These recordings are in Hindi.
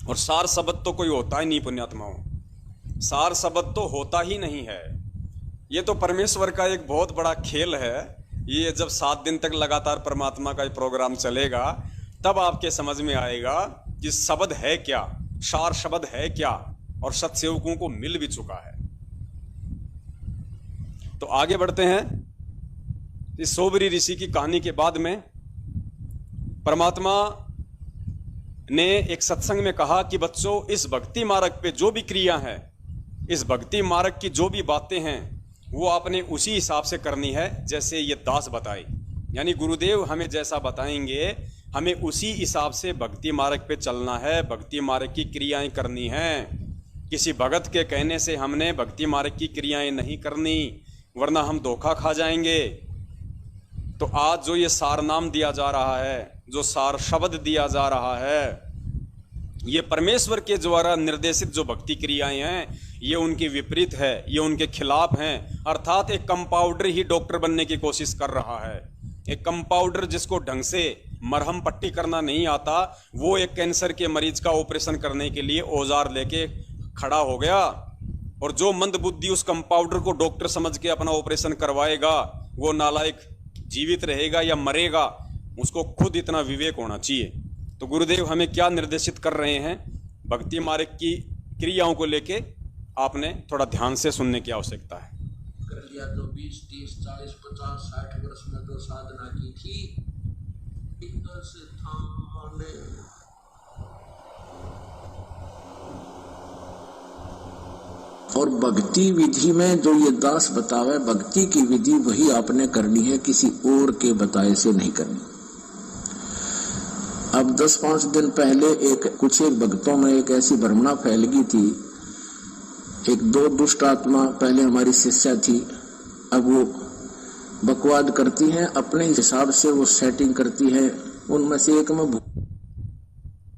और सार शब्द तो कोई होता ही नहीं पुण्यात्माओं, सार शब्द तो होता ही नहीं है। ये तो परमेश्वर का एक बहुत बड़ा खेल है। ये जब 7 दिन तक लगातार परमात्मा का प्रोग्राम चलेगा तब आपके समझ में आएगा कि शब्द है क्या, सार शब्द है क्या, और सत्सेवकों को मिल भी चुका है। तो आगे बढ़ते हैं। इस सोबरी ऋषि की कहानी के बाद में परमात्मा ने एक सत्संग में कहा कि बच्चों, इस भक्ति मार्ग पे जो भी क्रिया है, इस भक्ति मार्ग की जो भी बातें हैं, वो आपने उसी हिसाब से करनी है जैसे ये दास बताए। यानी गुरुदेव हमें जैसा बताएंगे हमें उसी हिसाब से भक्ति मार्ग पे चलना है, भक्ति मार्ग की क्रियाएं करनी हैं। किसी भगत के कहने से हमने भक्ति मार्ग की क्रियाएं नहीं करनी, वरना हम धोखा खा जाएंगे। तो आज जो ये सार नाम दिया जा रहा है, जो सार शब्द दिया जा रहा है, ये परमेश्वर के द्वारा निर्देशित जो भक्ति क्रियाएं हैं, ये उनके विपरीत है, ये उनके खिलाफ हैं। अर्थात एक कंपाउंडर ही डॉक्टर बनने की कोशिश कर रहा है। एक कंपाउंडर जिसको ढंग से मरहम पट्टी करना नहीं आता, वो एक कैंसर के मरीज का ऑपरेशन करने के लिए औजार लेके खड़ा हो गया, और जो मंदबुद्धि उस कंपाउंडर को डॉक्टर समझ के अपना ऑपरेशन करवाएगा, वो नालायक जीवित रहेगा या मरेगा। उसको खुद इतना विवेक होना चाहिए। तो गुरुदेव हमें क्या निर्देशित कर रहे हैं भक्ति मार्ग की क्रियाओं को लेके, आपने थोड़ा ध्यान से सुनने की आवश्यकता है। कर लिया तो 20, 30, 40, 50, 60 वर्ष में तो साधना की थी। इधर से थाने और भक्ति विधि में जो ये दास बतावे, भक्ति की विधि वही आपने करनी है, किसी और के बताए से नहीं करनी। अब 10-5 दिन पहले एक भक्तों में एक ऐसी भ्रमणा फैल गई थी। 1-2 दुष्ट आत्मा पहले हमारी शिष्या थी, अब वो बकवाद करती हैं, अपने हिसाब से वो सेटिंग करती है। उनमें से एक में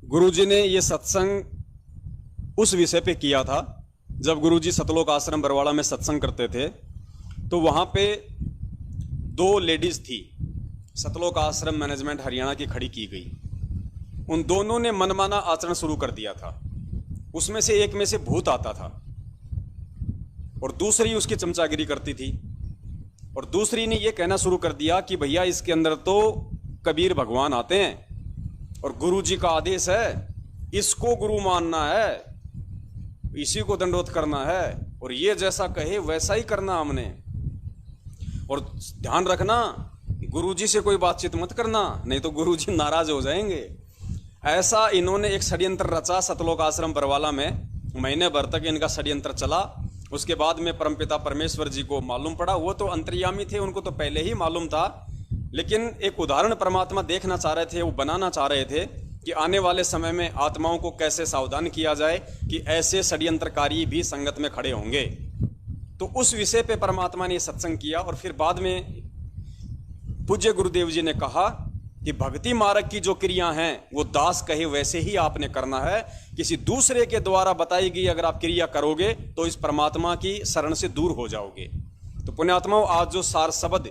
गुरुजी ने ये सत्संग उस विषय पे किया था जब गुरुजी सतलोक आश्रम बरवाड़ा में सत्संग करते थे। तो वहां पे 2 लेडीज थी, सतलोक आश्रम मैनेजमेंट हरियाणा की खड़ी की गई। उन दोनों ने मनमाना आचरण शुरू कर दिया था। उसमें से एक में से भूत आता था और दूसरी उसकी चमचागिरी करती थी, और दूसरी ने यह कहना शुरू कर दिया कि भैया इसके अंदर तो कबीर भगवान आते हैं और गुरु जी का आदेश है, इसको गुरु मानना है, इसी को दंडोत करना है, और ये जैसा कहे वैसा ही करना हमने। और ध्यान रखना, गुरुजी से कोई बातचीत मत करना, नहीं तो गुरुजी नाराज हो जाएंगे। ऐसा इन्होंने एक षड्यंत्र रचा सतलोक आश्रम बरवाला में। महीने भर तक इनका षड्यंत्र चला। उसके बाद में परमपिता परमेश्वर जी को मालूम पड़ा। वो तो अंतर्यामी थे, उनको तो पहले ही मालूम था, लेकिन एक उदाहरण परमात्मा देखना चाह रहे थे, वो बनाना चाह रहे थे कि आने वाले समय में आत्माओं को कैसे सावधान किया जाए कि ऐसे षड्यंत्रकारी भी संगत में खड़े होंगे। तो उस विषय पे परमात्मा ने सत्संग किया। और फिर बाद में पूज्य गुरुदेव जी ने कहा कि भक्ति मार्ग की जो क्रिया हैं वो दास कहे वैसे ही आपने करना है। किसी दूसरे के द्वारा बताई गई अगर आप क्रिया करोगे तो इस परमात्मा की शरण से दूर हो जाओगे। तो पुण्यात्माओं, आज जो सार शब्द,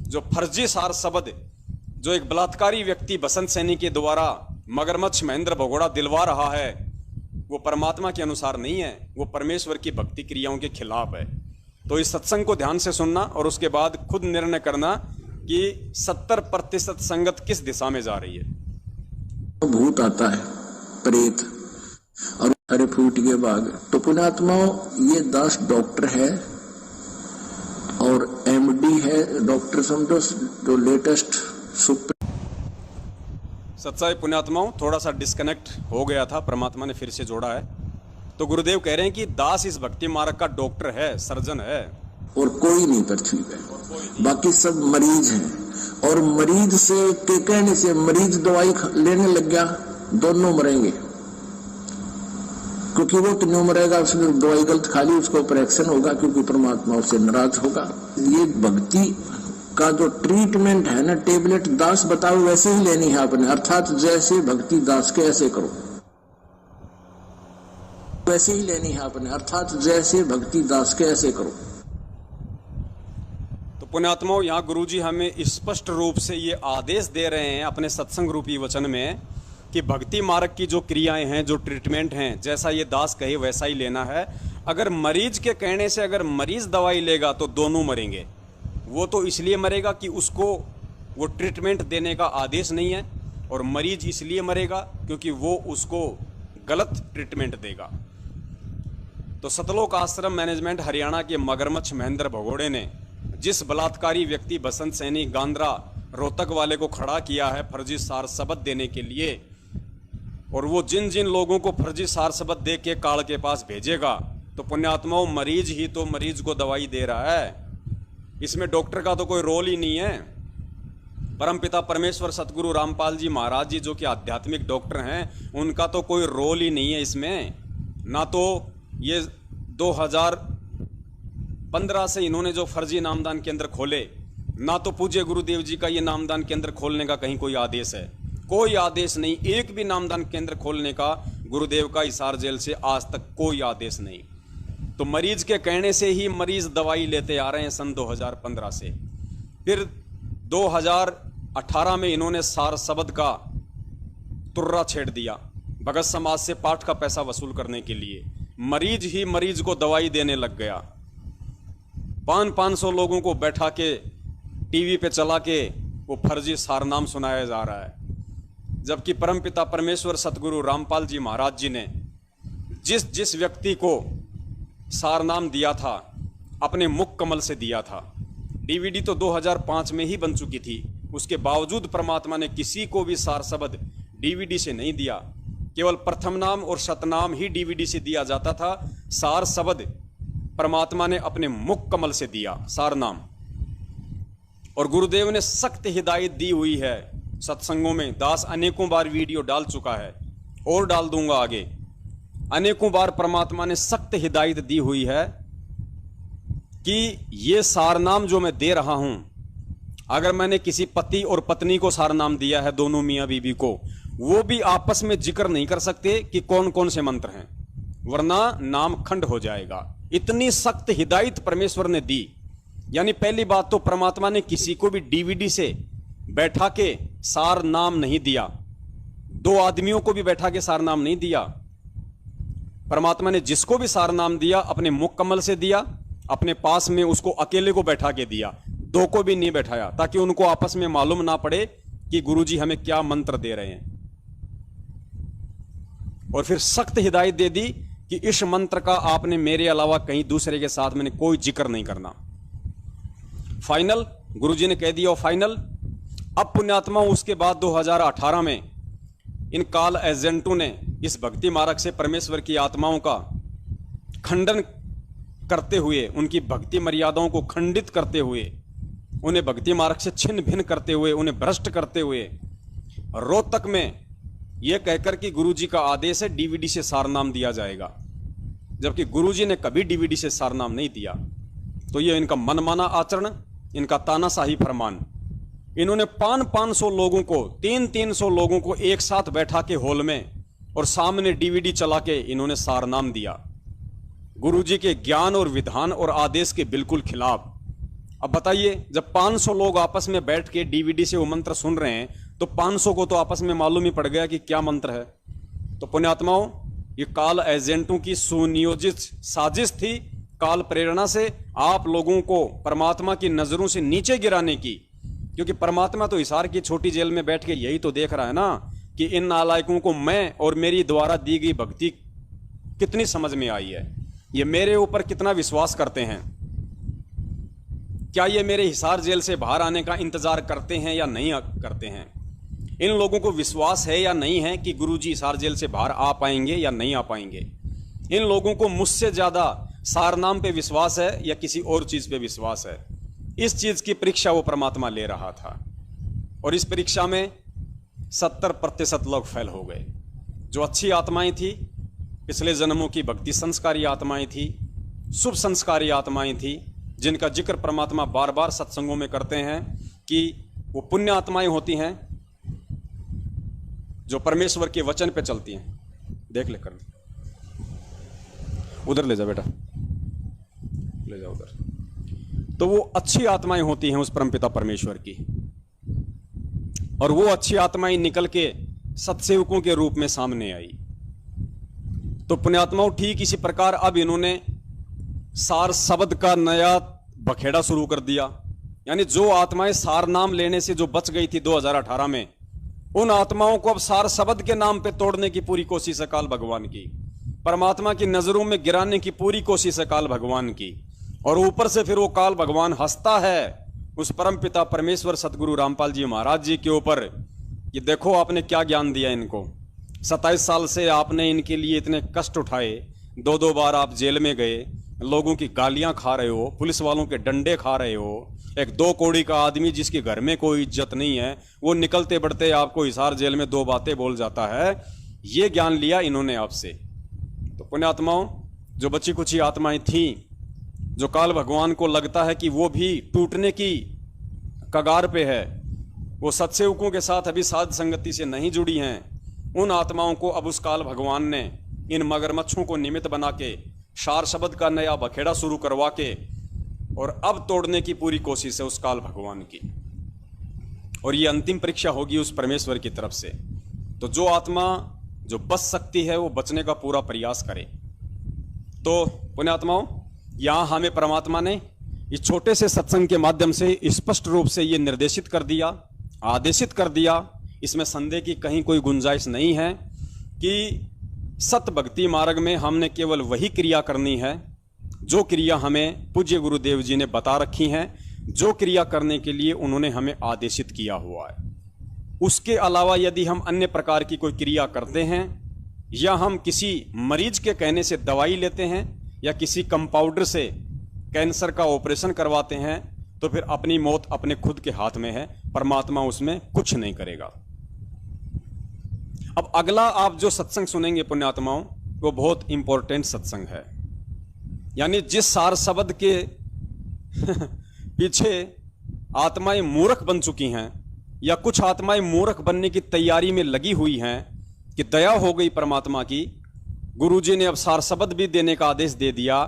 जो फर्जी सार शब्द जो एक बलात्कारी व्यक्ति बसंत सैनी के द्वारा मगरमच्छ महेंद्र भगोड़ा दिलवा रहा है, वो परमात्मा के अनुसार नहीं है, वो परमेश्वर की भक्ति क्रियाओं के खिलाफ है। तो इस सत्संग को ध्यान से सुनना और उसके बाद खुद निर्णय करना कि 70% संगत किस दिशा में जा रही है। भूत आता है, प्रेत और हरे फूट के बाग। तो पुण्यात्माओं, ये दास डॉक्टर है और एमडी है, डॉक्टर समझो, जो लेटेस्ट सुपर। सच्चाई पुण्यात्माओं, थोड़ा सा डिस्कनेक्ट हो गया था, परमात्मा ने फिर से जोड़ा है। तो गुरुदेव कह रहे हैं कि दास इस भक्ति मार्ग का डॉक्टर है, सर्जन है, और कोई नहीं पृथ्वी पे, बाकी सब मरीज हैं। और मरीज से के कहने से मरीज दवाई लेने लग गया, दोनों मरेंगे, क्योंकि वो क्यों मरेगा, उसने दवाई गलत खा ली, उसको ऑपरेशन होगा, क्योंकि परमात्मा उससे नाराज होगा। ये भक्ति का जो ट्रीटमेंट है ना, टेबलेट दास बताओ वैसे ही लेनी है आपने, अर्थात जैसे भक्ति दास के ऐसे करो, वैसे ही लेनी है आपने, अर्थात जैसे भक्ति दास के ऐसे करो। तो पुण्यात्माओं, यहाँ गुरुजी हमें स्पष्ट रूप से ये आदेश दे रहे हैं अपने सत्संग रूपी वचन में कि भक्ति मार्ग की जो क्रियाएं हैं, जो ट्रीटमेंट हैं, जैसा ये दास कहे वैसा ही लेना है। अगर मरीज के कहने से अगर मरीज दवाई लेगा तो दोनों मरेंगे। वो तो इसलिए मरेगा कि उसको वो ट्रीटमेंट देने का आदेश नहीं है, और मरीज इसलिए मरेगा क्योंकि वो उसको गलत ट्रीटमेंट देगा। तो सतलोक आश्रम मैनेजमेंट हरियाणा के मगरमच्छ महेंद्र भगोड़े ने जिस बलात्कारी व्यक्ति बसंत सैनी गांद्रा रोहतक वाले को खड़ा किया है फर्जी सार सबद देने के लिए, और वो जिन जिन लोगों को फर्जी सार सबद दे के काल के पास भेजेगा, तो पुण्यात्माओं मरीज ही तो मरीज को दवाई दे रहा है। इसमें डॉक्टर का तो कोई रोल ही नहीं है। परमपिता परमेश्वर सतगुरु रामपाल जी महाराज जी जो कि आध्यात्मिक डॉक्टर हैं, उनका तो कोई रोल ही नहीं है इसमें। ना तो ये 2015 से इन्होंने जो फर्जी नामदान केंद्र खोले, ना तो पूज्य गुरुदेव जी का ये नामदान केंद्र खोलने का कहीं कोई आदेश है। कोई आदेश नहीं, एक भी नामदान केंद्र खोलने का गुरुदेव का हिसार जेल से आज तक कोई आदेश नहीं। तो मरीज के कहने से ही मरीज दवाई लेते आ रहे हैं सन 2015 से। फिर 2018 में इन्होंने सार शब्द का तुर्रा छेड़ दिया भगत समाज से पाठ का पैसा वसूल करने के लिए। मरीज ही मरीज को दवाई देने लग गया। 500 लोगों को बैठा के टीवी पे चला के वो फर्जी सारनाम सुनाया जा रहा है, जबकि परमपिता परमेश्वर सतगुरु रामपाल जी महाराज जी ने जिस जिस व्यक्ति को सारनाम दिया था अपने मुख कमल से दिया था। डीवीडी तो 2005 में ही बन चुकी थी, उसके बावजूद परमात्मा ने किसी को भी सार शब्द डीवीडी से नहीं दिया। केवल प्रथम नाम और शतनाम ही डीवीडी से दिया जाता था। सार शब्द परमात्मा ने अपने मुख कमल से दिया, सार नाम। और गुरुदेव ने सख्त हिदायत दी हुई है सत्संगों में। दास अनेकों बार वीडियो डाल चुका है और डाल दूंगा आगे। अनेकों बार परमात्मा ने सख्त हिदायत दी हुई है कि ये सारनाम जो मैं दे रहा हूं, अगर मैंने किसी पति और पत्नी को सारनाम दिया है, दोनों मियां बीबी को, वो भी आपस में जिक्र नहीं कर सकते कि कौन कौन से मंत्र हैं, वरना नाम खंड हो जाएगा। इतनी सख्त हिदायत परमेश्वर ने दी। यानी पहली बात तो परमात्मा ने किसी को भी डीवीडी से बैठा के सार नाम नहीं दिया। 2 आदमियों को भी बैठा के सार नाम नहीं दिया। परमात्मा ने जिसको भी सार नाम दिया अपने मुख कमल से दिया, अपने पास में उसको अकेले को बैठा के दिया, 2 को भी नहीं बैठाया, ताकि उनको आपस में मालूम ना पड़े कि गुरुजी हमें क्या मंत्र दे रहे हैं। और फिर सख्त हिदायत दे दी कि इस मंत्र का आपने मेरे अलावा कहीं दूसरे के साथ मैंने कोई जिक्र नहीं करना। फाइनल गुरुजी ने कह दिया, फाइनल। अब पुण्यात्मा उसके बाद 2018 में इन काल एजेंटों ने इस भक्ति मार्ग से परमेश्वर की आत्माओं का खंडन करते हुए, उनकी भक्ति मर्यादाओं को खंडित करते हुए, उन्हें भक्ति मार्ग से छिन्न भिन्न करते हुए, उन्हें भ्रष्ट करते हुए, रोहतक में यह कहकर कि गुरुजी का आदेश है डीवीडी से सारनाम दिया जाएगा, जबकि गुरुजी ने कभी डीवीडी से सारनाम नहीं दिया। तो यह इनका मनमाना आचरण, इनका तानाशाही फरमान। इन्होंने 500 लोगों को, 300 लोगों को एक साथ बैठा के हॉल में और सामने डीवीडी चला के इन्होंने सारनाम दिया, गुरुजी के ज्ञान और विधान और आदेश के बिल्कुल खिलाफ। अब बताइए, जब 500 लोग आपस में बैठ के डीवीडी से वो मंत्र सुन रहे हैं, तो 500 को तो आपस में मालूम ही पड़ गया कि क्या मंत्र है। तो पुण्यात्माओं, ये काल एजेंटों की सुनियोजित साजिश थी, काल प्रेरणा से आप लोगों को परमात्मा की नजरों से नीचे गिराने की। क्योंकि परमात्मा तो हिसार की छोटी जेल में बैठ के यही तो देख रहा है ना कि इन नालायकों को मैं और मेरी द्वारा दी गई भक्ति कितनी समझ में आई है, ये मेरे ऊपर कितना विश्वास करते हैं, क्या ये मेरे हिसार जेल से बाहर आने का इंतजार करते हैं या नहीं करते हैं। इन लोगों को विश्वास है या नहीं है कि गुरुजी हिसार जेल से बाहर आ पाएंगे या नहीं आ पाएंगे। इन लोगों को मुझसे ज्यादा सारनाम पे विश्वास है या किसी और चीज पे विश्वास है। इस चीज की परीक्षा वो परमात्मा ले रहा था, और इस परीक्षा में 70% लोग फेल हो गए। जो अच्छी आत्माएं थी, पिछले जन्मों की भक्ति संस्कारी आत्माएं थी, शुभ संस्कारी आत्माएं थी, जिनका जिक्र परमात्मा बार बार सत्संगों में करते हैं कि वो पुण्य आत्माएं होती हैं जो परमेश्वर के वचन पे चलती हैं। देख ले कर, उधर ले जा बेटा, ले जा उधर। तो वो अच्छी आत्माएं होती हैं उस परमपिता परमेश्वर की, और वो अच्छी आत्माएं निकल के सत्सेवकों के रूप में सामने आई। तो पुण्यात्माओं, ठीक इसी प्रकार अब इन्होंने सार शब्द का नया बखेड़ा शुरू कर दिया। यानी जो आत्माएं सार नाम लेने से जो बच गई थी 2018 में, उन आत्माओं को अब सार शब्द के नाम पे तोड़ने की पूरी कोशिश है काल भगवान की, परमात्मा की नजरों में गिराने की पूरी कोशिश है काल भगवान की। और ऊपर से फिर वो काल भगवान हंसता है उस परमपिता परमेश्वर सतगुरु रामपाल जी महाराज जी के ऊपर कि देखो आपने क्या ज्ञान दिया इनको, 27 साल से आपने इनके लिए इतने कष्ट उठाए, 2-2 बार आप जेल में गए, लोगों की गालियां खा रहे हो, पुलिस वालों के डंडे खा रहे हो। एक 2 कौड़ी का आदमी जिसके घर में कोई इज्जत नहीं है, वो निकलते बढ़ते आपको हिसार जेल में 2 बातें बोल जाता है। ये ज्ञान लिया इन्होंने आपसे। तो पुण्यात्माओं, जो बची कुची आत्माएं थीं, जो काल भगवान को लगता है कि वो भी टूटने की कगार पे है, वो सत्सेवकों के साथ अभी साध संगति से नहीं जुड़ी हैं, उन आत्माओं को अब उस काल भगवान ने इन मगरमच्छों को निमित्त बना के सार शब्द का नया बखेड़ा शुरू करवा के और अब तोड़ने की पूरी कोशिश है उस काल भगवान की। और ये अंतिम परीक्षा होगी उस परमेश्वर की तरफ से। तो जो आत्मा जो बच सकती है वो बचने का पूरा प्रयास करे। तो पुण्यात्माओं, यहां हमें परमात्मा ने इस छोटे से सत्संग के माध्यम से स्पष्ट रूप से ये निर्देशित कर दिया, आदेशित कर दिया, इसमें संदेह की कहीं कोई गुंजाइश नहीं है कि सत भक्ति मार्ग में हमने केवल वही क्रिया करनी है जो क्रिया हमें पूज्य गुरुदेव जी ने बता रखी हैं, जो क्रिया करने के लिए उन्होंने हमें आदेशित किया हुआ है। उसके अलावा यदि हम अन्य प्रकार की कोई क्रिया करते हैं या हम किसी मरीज के कहने से दवाई लेते हैं या किसी कंपाउंडर से कैंसर का ऑपरेशन करवाते हैं, तो फिर अपनी मौत अपने खुद के हाथ में है, परमात्मा उसमें कुछ नहीं करेगा। अब अगला आप जो सत्संग सुनेंगे पुण्यात्माओं, वो बहुत इंपॉर्टेंट सत्संग है। यानी जिस सार शब्द के पीछे आत्माएं मूर्ख बन चुकी हैं या कुछ आत्माएं मूर्ख बनने की तैयारी में लगी हुई हैं कि दया हो गई परमात्मा की, गुरुजी ने अब सार शब्द भी देने का आदेश दे दिया,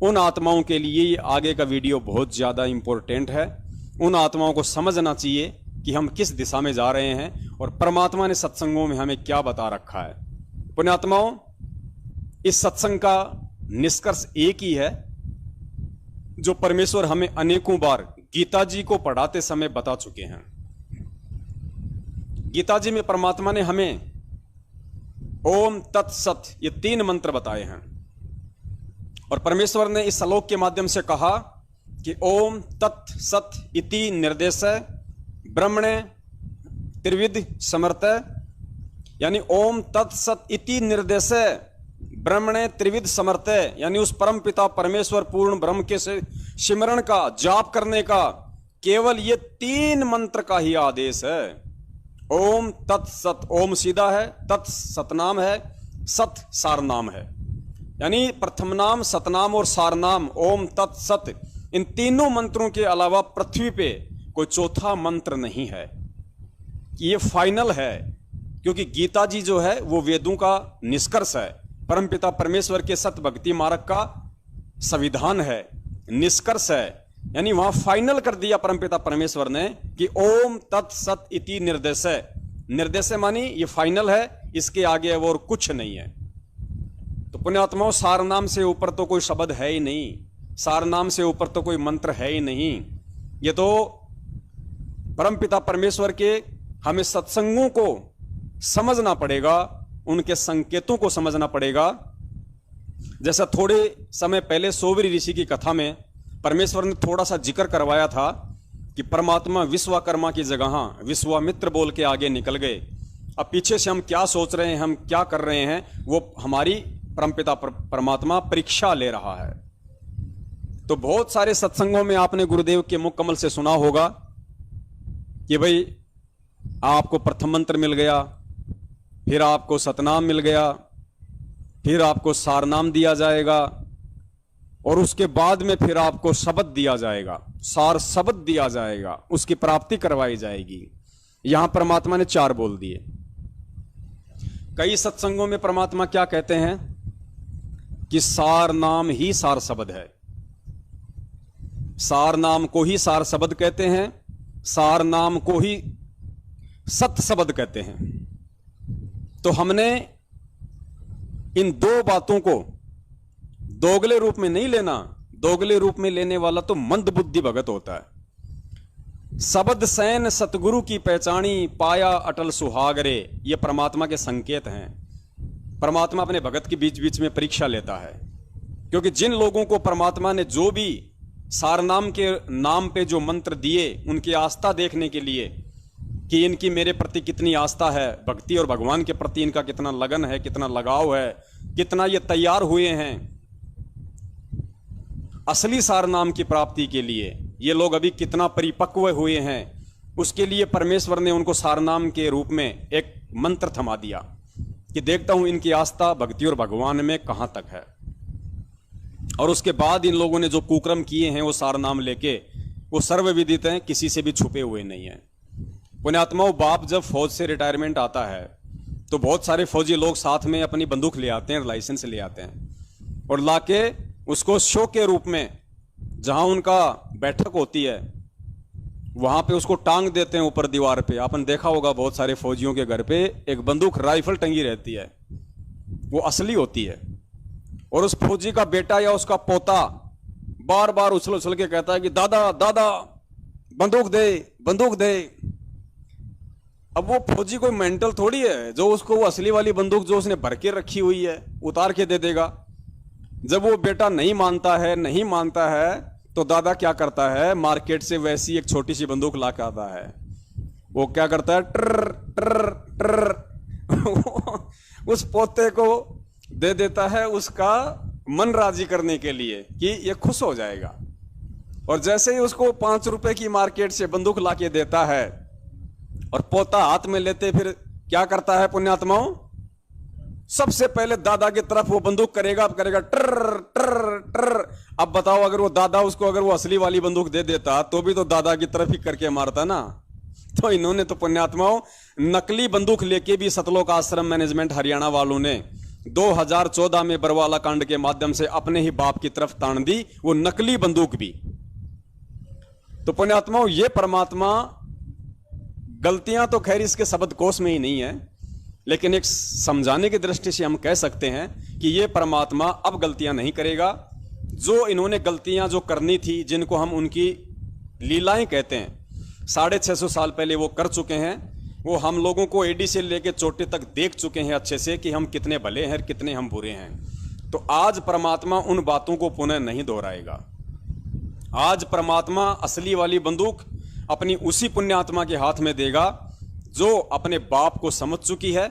उन आत्माओं के लिए ये आगे का वीडियो बहुत ज्यादा इंपॉर्टेंट है। उन आत्माओं को समझना चाहिए कि हम किस दिशा में जा रहे हैं और परमात्मा ने सत्संगों में हमें क्या बता रखा है। पुण्यात्माओं, इस सत्संग का निष्कर्ष एक ही है जो परमेश्वर हमें अनेकों बार गीता जी को पढ़ाते समय बता चुके हैं। गीता जी में परमात्मा ने हमें ओम तत्सत ये 3 मंत्र बताए हैं और परमेश्वर ने इस श्लोक के माध्यम से कहा कि ओम तत्सत इति निर्देशय ब्रह्मणे त्रिविध समर्थ, यानी ओम तत्सत इति निर्देशय ब्रह्मणे त्रिविध समर्थ, यानी उस परम पिता परमेश्वर पूर्ण ब्रह्म के से सिमरण का, जाप करने का केवल ये 3 मंत्र का ही आदेश है। ओम तत्सत, ओम सीधा है, तत् सतनाम है, सत सारनाम है। यानी प्रथम नाम, सतनाम और सारनाम, ओम तत्सत, इन तीनों मंत्रों के अलावा पृथ्वी पे कोई चौथा मंत्र नहीं है। ये फाइनल है, क्योंकि गीता जी जो है वो वेदों का निष्कर्ष है, परमपिता परमेश्वर के सत भक्ति मार्ग का संविधान है, निष्कर्ष है। यानी वहां फाइनल कर दिया परमपिता परमेश्वर ने कि ओम तत्सत इति निर्देशय। निर्देशय मानी ये फाइनल है, इसके आगे और कुछ नहीं है। तो पुण्यात्माओं, सार नाम से ऊपर तो कोई शब्द है ही नहीं, सार नाम से ऊपर तो कोई मंत्र है ही नहीं। ये तो परमपिता परमेश्वर के हमें सत्संगों को समझना पड़ेगा, उनके संकेतों को समझना पड़ेगा। जैसा थोड़े समय पहले सोवरी ऋषि की कथा में परमेश्वर ने थोड़ा सा जिक्र करवाया था कि परमात्मा विश्वकर्मा की जगह विश्वामित्र बोल के आगे निकल गए। अब पीछे से हम क्या सोच रहे हैं, हम क्या कर रहे हैं, वो हमारी परमपिता परमात्मा परीक्षा ले रहा है। तो बहुत सारे सत्संगों में आपने गुरुदेव के मुख कमल से सुना होगा कि भाई आपको प्रथम मंत्र मिल गया, फिर आपको सतनाम मिल गया, फिर आपको सारनाम दिया जाएगा और उसके बाद में फिर आपको शब्द दिया जाएगा, सार शब्द दिया जाएगा, उसकी प्राप्ति करवाई जाएगी। यहां परमात्मा ने 4 बोल दिए। कई सत्संगों में परमात्मा क्या कहते हैं कि सार नाम ही सार शब्द है, सार नाम को ही सार शब्द कहते हैं, सार नाम को ही सत शब्द कहते हैं। तो हमने इन दो बातों को दोगले रूप में नहीं लेना। दोगले रूप में लेने वाला तो मंदबुद्धि भगत होता है। शब्द सैन सतगुरु की पहचानी, पाया अटल सुहागरे, ये परमात्मा के संकेत हैं। परमात्मा अपने भगत के बीच बीच में परीक्षा लेता है, क्योंकि जिन लोगों को परमात्मा ने जो भी सारनाम के नाम पे जो मंत्र दिए, उनकी आस्था देखने के लिए कि इनकी मेरे प्रति कितनी आस्था है, भक्ति और भगवान के प्रति इनका कितना लगन है, कितना लगाव है, कितना ये तैयार हुए हैं असली सारनाम की प्राप्ति के लिए, ये लोग अभी कितना परिपक्व हुए हैं, उसके लिए परमेश्वर ने उनको सारनाम के रूप में एक मंत्र थमा दिया कि देखता हूं इनकी आस्था भक्ति और भगवान में कहां तक है। और उसके बाद इन लोगों ने जो कुकर्म किए हैं वो सारनाम लेके, वो सर्वविदित हैं, किसी से भी छुपे हुए नहीं हैं। पुण्यात्माओं, बाप जब फौज से रिटायरमेंट आता है तो बहुत सारे फौजी लोग साथ में अपनी बंदूक ले आते हैं, लाइसेंस ले आते हैं, और लाके उसको शो के रूप में जहां उनका बैठक होती है वहां पे उसको टांग देते हैं ऊपर दीवार पे। आपने देखा होगा बहुत सारे फौजियों के घर पे एक बंदूक राइफल टंगी रहती है, वो असली होती है। और उस फौजी का बेटा या उसका पोता बार बार उछल उछल के कहता है कि दादा दादा बंदूक दे, बंदूक दे। अब वो फौजी कोई मेंटल थोड़ी है जो उसको वो असली वाली बंदूक जो उसने भर के रखी हुई है उतार के दे देगा। जब वो बेटा नहीं मानता है तो दादा क्या करता है, मार्केट से वैसी एक छोटी सी बंदूक ला के आता है। वो क्या करता है, ट्र ट्र ट्र उस पोते को दे देता है उसका मन राजी करने के लिए कि ये खुश हो जाएगा। और जैसे ही उसको 5 रुपए की मार्केट से बंदूक ला के देता है और पोता हाथ में लेते फिर क्या करता है पुण्यात्माओं, सबसे पहले दादा की तरफ वो बंदूक करेगा ट्र ट्र ट्र। अब बताओ अगर वो दादा उसको अगर वो असली वाली बंदूक दे देता तो भी तो दादा की तरफ ही करके मारता ना। तो इन्होंने तो पुण्यात्माओं नकली बंदूक लेके भी सतलोक आश्रम मैनेजमेंट हरियाणा वालों ने 2014 में बरवाला कांड के माध्यम से अपने ही बाप की तरफ तान दी, वो नकली बंदूक भी। तो पुण्यात्माओं, ये परमात्मा, गलतियां तो खैर इसके शब्द कोश में ही नहीं है, लेकिन एक समझाने की दृष्टि से हम कह सकते हैं कि ये परमात्मा अब गलतियां नहीं करेगा। जो इन्होंने गलतियां जो करनी थी, जिनको हम उनकी लीलाएं कहते हैं, 650 साल पहले वो कर चुके हैं। वो हम लोगों को एडी से लेकर चोटी तक देख चुके हैं अच्छे से कि हम कितने भले हैं, कितने हम बुरे हैं। तो आज परमात्मा उन बातों को पुनः नहीं दोहराएगा। आज परमात्मा असली वाली बंदूक अपनी उसी पुण्यात्मा के हाथ में देगा जो अपने बाप को समझ चुकी है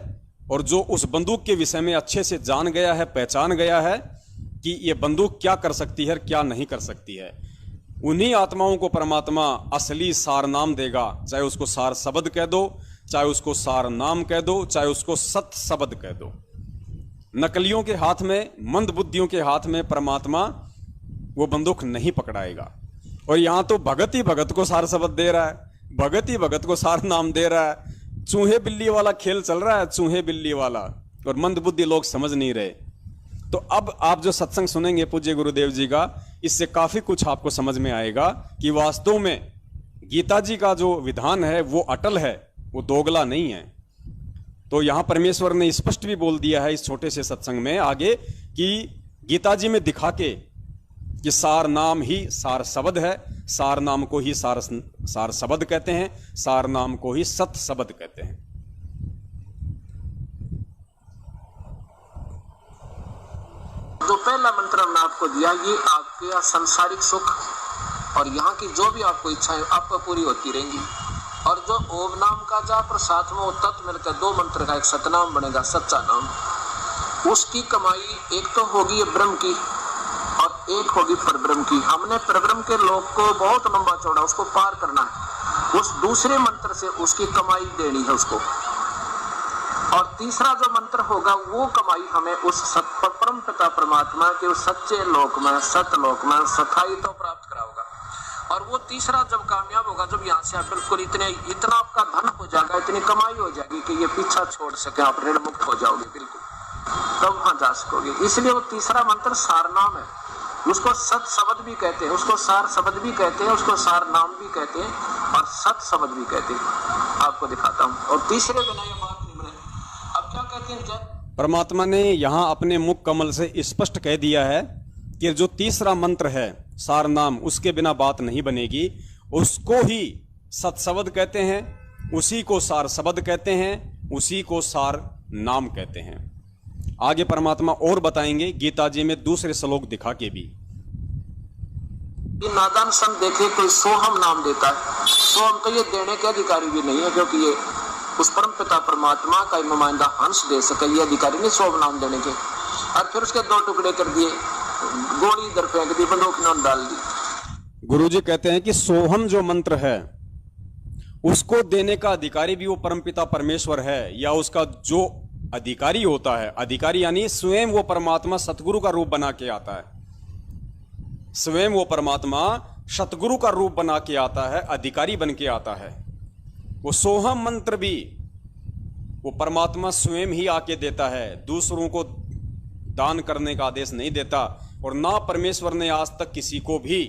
और जो उस बंदूक के विषय में अच्छे से जान गया है, पहचान गया है कि ये बंदूक क्या कर सकती है, क्या नहीं कर सकती है। उन्हीं आत्माओं को परमात्मा असली सार नाम देगा, चाहे उसको सार शब्द कह दो, चाहे उसको सार नाम कह दो, चाहे उसको सत शब्द कह दो। नकलियों के हाथ में, मंद बुद्धियों के हाथ में परमात्मा वो बंदूक नहीं पकड़ाएगा। और यहां तो भगत ही भगत को सार शब्द दे रहा है, भगत ही भगत को सार नाम दे रहा है। चूहे बिल्ली वाला खेल चल रहा है, चूहे बिल्ली वाला, और मंद बुद्धि लोग समझ नहीं रहे। तो अब आप जो सत्संग सुनेंगे पूज्य गुरुदेव जी का, इससे काफी कुछ आपको समझ में आएगा कि वास्तव में गीता जी का जो विधान है वो अटल है, वो दोगला नहीं है। तो यहां परमेश्वर ने स्पष्ट भी बोल दिया है इस छोटे से सत्संग में आगे कि गीता जी में दिखा के कि सार नाम ही सार शब्द है, सार नाम को ही सार शब्द कहते हैं, सार नाम को ही सत शब्द कहते हैं। जो पहला मंत्र हमने आपको दिया, ये आपके सांसारिक सुख और यहाँ की जो भी आपको इच्छाएं आपको पूरी होती रहेंगी। और जो ओम नाम का जाप और साथ में वो तत्व मिलकर 2 मंत्र का एक सतनाम बनेगा, सच्चा नाम, उसकी कमाई एक तो होगी ब्रह्म की और एक होगी परब्रह्म की। हमने परब्रह्म के लोक को बहुत लंबा चौड़ा उसको पार करना है, उस दूसरे मंत्र से उसकी कमाई देनी है उसको। और तीसरा जो मंत्र होगा वो कमाई हमें उस परम पिता परमात्मा के उस सच्चे लोक में, सतलोक में सथाई तो प्राप्त कराओगा। और वो तीसरा जब कामयाब होगा, जब यहाँ से आप बिल्कुल इतना आपका धन हो जाएगा, इतनी कमाई हो जाएगी कि ये पीछा छोड़ सके, आप ऋण मुक्त हो जाओगे बिल्कुल, तब वहां जा सकोगे। इसलिए वो तीसरा मंत्र सार नाम है, उसको सत शब्द भी कहते हैं, उसको सार शब्द भी कहते हैं, उसको सार नाम भी कहते हैं और सत शब्द भी कहते हैं। आपको दिखाता हूँ। और तीसरे बिना ये बात नहीं बने। अब क्या कहते परमात्मा ने यहाँ अपने मुख कमल से स्पष्ट कह दिया है कि जो तीसरा मंत्र है सार नाम, उसके बिना बात नहीं बनेगी। उसको ही सत्शब्द कहते हैं, उसी को सार शब्द कहते हैं, उसी को सार नाम कहते हैं। आगे परमात्मा और बताएंगे गीता जी में दूसरे श्लोक दिखा के भी। नादान संत देखे कोई सोहम नाम देता है, सोहम तो ये देने के अधिकारी भी नहीं है, क्योंकि ये उस परम पिता परमात्मा का नुमाइंदा हंस दे सके, ये अधिकारी नहीं सोहम नाम देने के। और फिर उसके 2 टुकड़े कर दिए, गोली इधर फेंक दी, बंदूक में डाल दी। गुरुजी कहते हैं कि सोहम जो मंत्र है उसको देने का अधिकारी भी वो परमपिता परमेश्वर है, या उसका जो अधिकारी होता है, अधिकारी यानी स्वयं वो परमात्मा सतगुरु का रूप बना के आता है, स्वयं वो परमात्मा सतगुरु का रूप बना के आता है, अधिकारी बन के आता है। वो सोहम मंत्र भी वो परमात्मा स्वयं ही आके देता है, दूसरों को दान करने का आदेश नहीं देता। और ना परमेश्वर ने आज तक किसी को भी,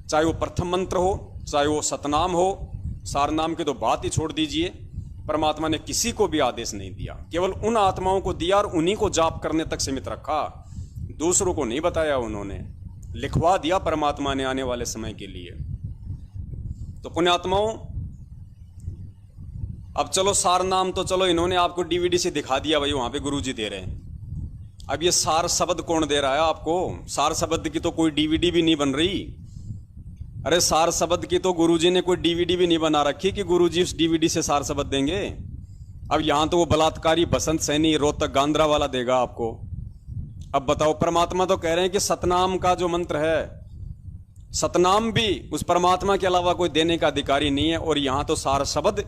चाहे वो प्रथम मंत्र हो, चाहे वो सतनाम हो, सार नाम की तो बात ही छोड़ दीजिए, परमात्मा ने किसी को भी आदेश नहीं दिया। केवल उन आत्माओं को दिया और उन्हीं को जाप करने तक सीमित रखा, दूसरों को नहीं बताया। उन्होंने लिखवा दिया परमात्मा ने आने वाले समय के लिए। तो पुण्यात्माओं, अब चलो सार नाम तो चलो इन्होंने आपको डीवीडी से दिखा दिया, भाई वहां पे गुरुजी दे रहे हैं। अब ये सार शब्द कौन दे रहा है आपको? सार शब्द की तो कोई डीवीडी भी नहीं बन रही। अरे सार शब्द की तो गुरुजी ने कोई डीवीडी भी नहीं बना रखी कि गुरुजी उस डीवीडी से सार शब्द देंगे। अब यहां तो वो बलात्कारी बसंत सैनी रोहतक गांद्रा वाला देगा आपको। अब बताओ, परमात्मा तो कह रहे हैं कि सतनाम का जो मंत्र है, सतनाम भी उस परमात्मा के अलावा कोई देने का अधिकारी नहीं है। और यहां तो सार शब्द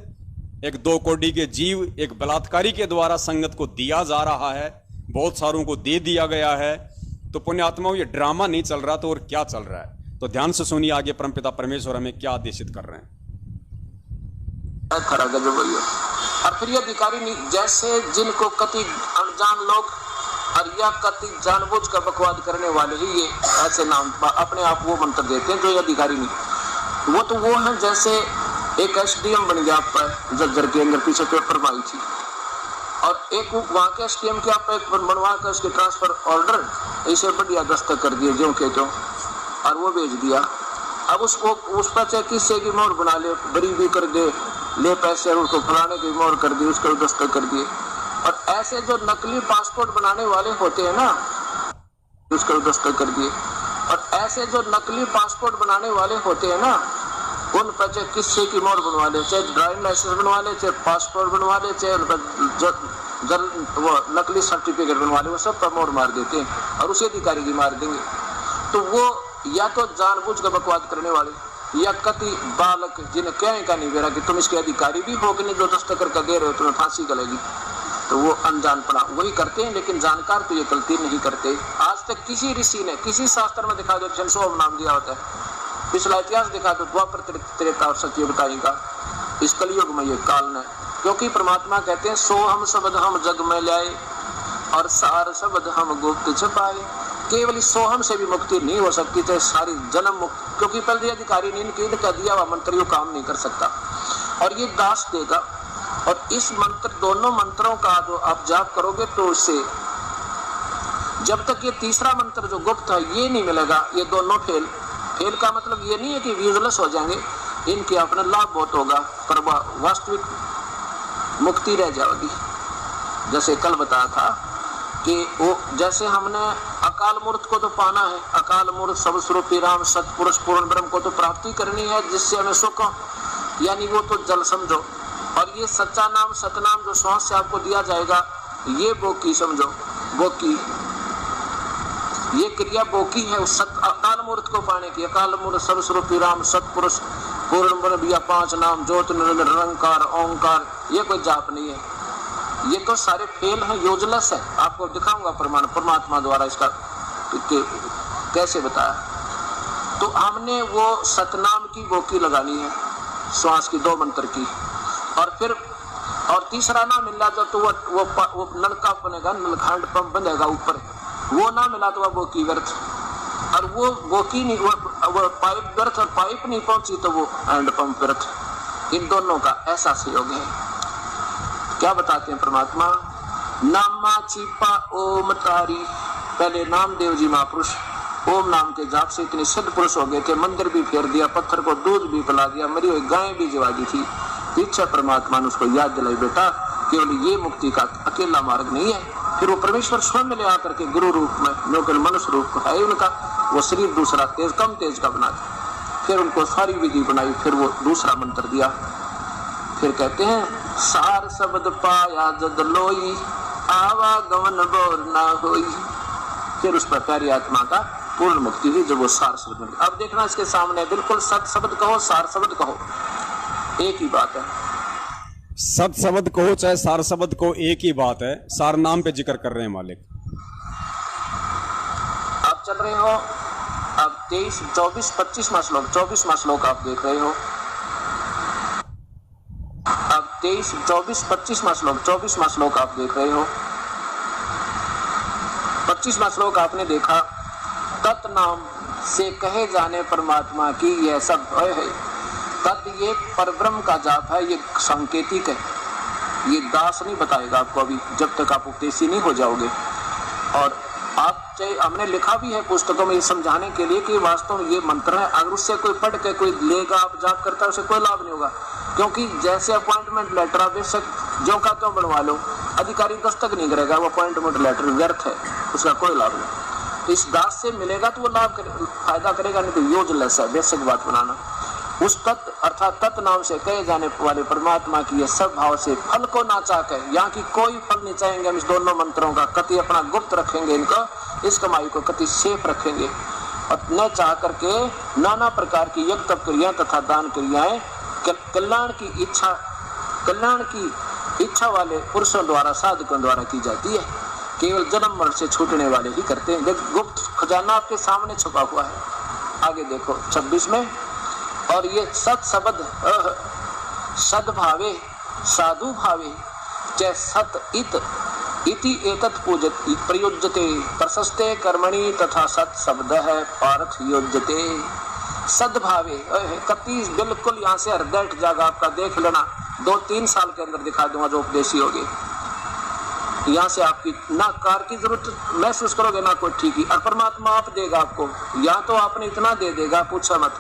एक 2 कोटि के जीव, एक बलात्कारी के द्वारा संगत को दिया जा रहा है, बहुत सारों को दे दिया गया है। तो पुण्यात्माओं, ये ड्रामा नहीं चल रहा तो और क्या चल रहा है? तो ध्यान से सुनिए आगे परमपिता परमेश्वर हमें क्या आदेशित कर रहे हैं। और फिर ये अधिकारी नहीं, जैसे जिनको कति अनजान लोग और या कति जानबूझ कर बकवाद करने वाले ही ये ऐसे नाम अपने आप वो मंत्र देते हैं, जो ये अधिकारी नहीं। वो तो वो है जैसे एक एसडीएम बन गया आपका जज्जर के अंदर, पीछे पेपर मारी थी, और एक वहां के एसडीएम के आप एक बनवा कर उसके ट्रांसफर ऑर्डर ऐसे बढ़िया दस्तखत कर दिए जो के जो, और वो भेज दिया। अब उसको उस पर चाहे किससे की मोहर बना ले, बड़ी भी कर दे, ले पैसे और उसको फलाने की मोहर कर दी, उसको दस्तखत कर दिए। और ऐसे जो नकली पासपोर्ट बनाने वाले होते हैं ना, उसको दस्तखत कर दिए। और ऐसे जो नकली पासपोर्ट बनाने वाले होते हैं ना, उन पर चाहे किससे की मोहर बनवा ले, चाहे ड्राइविंग लाइसेंस बनवा ले, चाहे पासपोर्ट बनवा ले, चाहे उन पर वो नकली सर्टिफिकेट बनवा ले, वो सब पर मोहर मार देते हैं और उसी अधिकारी की मार देंगे। तो वो या तो जानबूझ कर बकवाद करने वाले, या कति बालक जिन्हें क्या का नहीं बेरा कि तुम इसके अधिकारी भी हो कि नहीं, जो दस्तखत करके दे रहे हो तुम्हें फांसी गलेगी। तो वो अनजान पड़ा वही करते हैं, लेकिन जानकार तो ये गलती नहीं करते। आज तक किसी ऋषि ने किसी शास्त्र में दिखा दो सोहम नाम दिया होता है, पिछला इतिहास दिखा दो, द्वापर त्रेता और सतयुग का, इस कलयुग में ये काल ने। क्योंकि परमात्मा कहते हैं सोहम शब्द हम जग में लाए और सार शब्द हम गुप्त छुपाए। केवल इस सोहम से भी मुक्ति नहीं हो सकती, चाहे सारी जन्म मुक्ति, क्योंकि पहले अधिकारी नहीं, इनका दिया हुआ मंत्र यो काम नहीं कर सकता, और ये दास देगा। और इस मंत्र, दोनों मंत्रों का जो आप जाप करोगे तो उससे जब तक ये तीसरा मंत्र जो गुप्त है ये नहीं मिलेगा, ये दोनों फेल। फेल का मतलब ये नहीं है कि यूजलेस हो जाएंगे, इनके अपना लाभ बहुत होगा पर वास्तविक मुक्ति रह जाएगी। जैसे कल बताया था कि वो जैसे हमने अकाल मूर्त को तो पाना है, अकाल मूर्त सब स्वरूपी राम सतपुरुष पूर्ण ब्रह्म को तो प्राप्ति करनी है, जिससे हमें सुख, यानी वो तो जल समझो। और ये सच्चा नाम सतनाम जो श्वास से आपको दिया जाएगा, ये बोकी समझो, बोकी, ये क्रिया बोकी है उस अकाल मूर्त को पाने की। अकाल मूर्त सर्वस्वरूपी राम सतपुरुष पूर्ण ब्रह्म, या 5 नाम ज्योत निरंजन निरंकार ओंकार, ये कोई जाप नहीं है, ये तो सारे फेल हैं, यूजलेस है। आपको दिखाऊंगा प्रमाण परमात्मा द्वारा इसका कैसे बताया। तो हमने वो सतनाम की बोकी लगानी है, श्वास की 2 मंत्र की, और फिर और तीसरा ना मिला तो वो नलका बनेगा, नलखंड पंप बनेगा ऊपर, वो ना मिला तो वो की व्यर्थ, और वो बोकी नहीं, वो पाइप व्यर्थ, और पाइप नहीं पहुंची तो वो हैंड पंप व्यर्थ। इन दोनों का ऐसा सहयोग है। क्या बताते हैं परमात्मा, नामा छिपा ओम तारी। पहले नामदेव जी महापुरुष ओम नाम के जाप से इतने सिद्ध पुरुष हो गए थे, मंदिर भी फेर दिया, पत्थर को दूध भी पिला दिया, मरी हुई गायें भी जवा दी थी। इच्छा परमात्मा ने उसको याद दिलाई, बेटा केवल ये मुक्ति का अकेला मार्ग नहीं है। फिर वो परमेश्वर स्वयं ले आकर के गुरु रूप में, जो मनुष्य रूप है उनका, वो शरीर दूसरा तेज कम तेज का बना दिया। फिर उनको सारी विधि बनाई, फिर वो दूसरा मंत्र दिया। फिर कहते हैं सार शब्द पाया जद लोई, आवागमन बोर ना होई। फिर उस पर प्यारी आत्मा का पूर्ण मुक्ति हुई जब वो सार शब्द में। अब देखना इसके सामने बिल्कुल सत शब्द कहो सार शब्द कहो एक ही बात है। सत शब्द कहो चाहे सार शब्द को एक ही बात है। सार नाम पे जिक्र कर रहे हैं मालिक। आप चल रहे हो अब 23, 24, 25वां श्लोक, 24वां श्लोक आप देख रहे हो। अब 23, 24, 25वां श्लोक, 24वां श्लोक आप देख रहे हो। 25वां श्लोक आपने देखा, तत् नाम से कहे जाने परमात्मा की यह सब है। तत् ये परब्रह्म का जाप है, ये सांकेतिक है, ये दास नहीं बताएगा आपको अभी, जब तक आप उपदेशी नहीं हो जाओगे। और आप चाहे हमने लिखा भी है पुस्तकों में ये समझाने के लिए कि वास्तव में ये मंत्र है, अगर उससे कोई पढ़ के कोई लेगा आप जाप करता है उसे कोई लाभ नहीं होगा। क्योंकि जैसे अपॉइंटमेंट लेटर आप बेशक जो का तो बनवा लो, अधिकारी दस्तक नहीं करेगा, वो अपॉइंटमेंट लेटर व्यर्थ है, उसका कोई लाभ नहीं। इस दास से मिलेगा तो वो फायदा करेगा, नहीं तो यूजलेस है, बेशक बात बनाना। उस तत्व अर्थात तत् नाम से कहे जाने वाले परमात्मा की ये सब भाव से फल को ना चाहकर, यहाँ की कोई फल नहीं चाहेंगे हम इस दोनों मंत्रों का, कति अपना गुप्त रखेंगे इनको, इस कमाई को कति सेफ रखेंगे। और न चाह करके नाना प्रकार की यज्ञ तप क्रियाएं तथा दान क्रियाएं कल्याण की इच्छा वाले पुरुषों द्वारा, साधकों द्वारा की जाती है। केवल जन्म मरण से छूटने वाले ही करते हैं। गुप्त खजाना आपके सामने छुपा हुआ है। आगे देखो 26 में, और ये सत शब्द सद्भावे साधु भावे च सत इति एतत् पूजत प्रयुज्यते प्रशस्ते कर्मणि तथा सत शब्द है पार्थ योज्यते। सद्भावे कति बिल्कुल यहाँ से हृदय जागा आपका, देख लेना 2-3 साल के अंदर दिखा दूंगा जो उपदेशी होगे। यहाँ से आपकी ना कार की जरूरत महसूस करोगे ना कोई ठीक ही, और परमात्मा आप देगा आपको, या तो आपने इतना दे देगा पूछा मत,